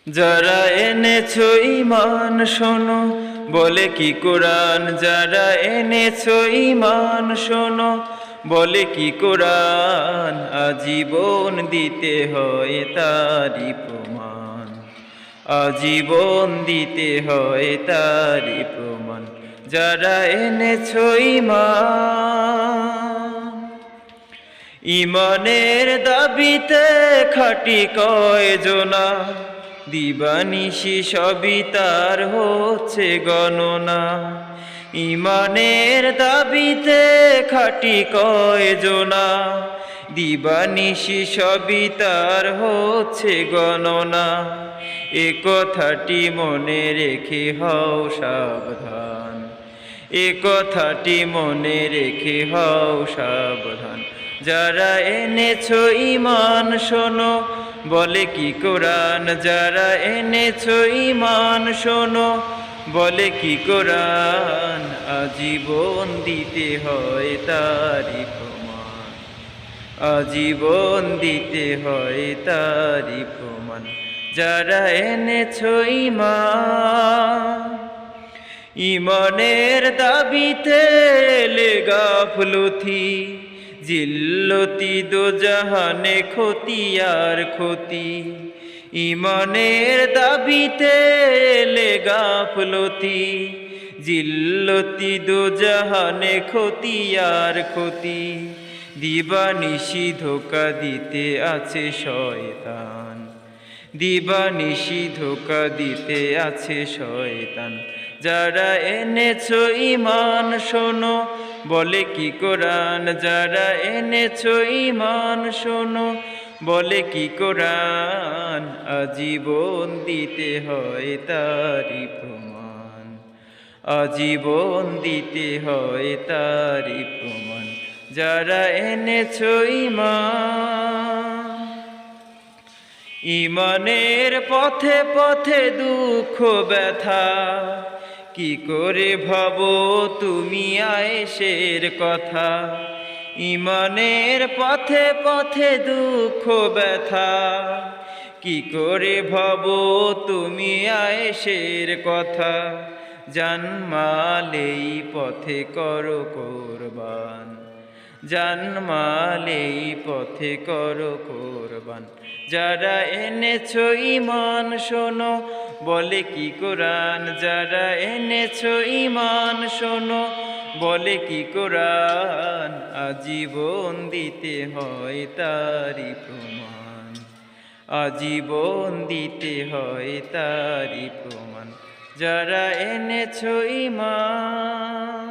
যারা এনেছো ঈমান শোনো, বলে কি কোরআন। যারা এনেছো ঈমান শোনো, বলে কি কোরআন। আজীবন দিতে হয় তারি প্রমাণ, আজীবন দিতে হয় তারি প্রমাণ। যারা এনেছো ঈমান, ঈমানের দাবিতে খাটি কয়জনা, দিবানিশি সবই তার হচ্ছে গণনা। ঈমানের দাবিতে খাটি কয়জনা, দিবানিশি সবই তার হচ্ছে গণনা। এ কথাটি মনে রেখে হও সাবধান, এ কথাটি মনে রেখে হও সাবধান। যারা এনেছো ঈমান শোনো, বলে কি কোরআন। যারা এনেছো ঈমান শোনো, বলে কি কোরআন। আজীবন দিতে হয় তারি প্রমাণ, আজীবন দিতে হয় তারি প্রমাণ। যারা এনেছো ঈমান, ঈমানের দাবিতে এলে গাফলতি, জিল্লতি দোজাহানে ক্ষতি আর ক্ষতি। ঈমানের দাবিতে এলে গাফলতি, জিল্লতি দোজাহানে ক্ষতি আর ক্ষতি। দিবানিশি ধোঁকা দিতে আছে শয়তান, দিবানিশি ধোঁকা দিতে আছে শয়তান। যারা এনেছো ঈমান শোনো, বলে কি কোরআন। যারা এনেছো ঈমান শোনো, বলে কি কোরআন। আজীবন দিতে হয় তারি প্রমাণ, আজীবন দিতে হয় তারি প্রমাণ। যারা এনেছো ঈমান, ঈমানের পথে পথে দুঃখ ব্যথা, কি করে ভাবো তুমি আয়েশের কথা। ঈমানের পথে পথে দুঃখ ব্যথা, কি করে ভাবো তুমি আয়েশের কথা। জানমালেই পথে করো কোরবান, জানমালেই পথে করো কোরবান। যারা এনেছো ঈমান শোনো, বলে কি কোরআন। যারা এনেছো ঈমান শোনো, বলে কি কোরআন। আজীবন দিতে হয় তারি প্রমাণ, আজীবন দিতে হয় তারি প্রমাণ। যারা এনেছো ঈমান।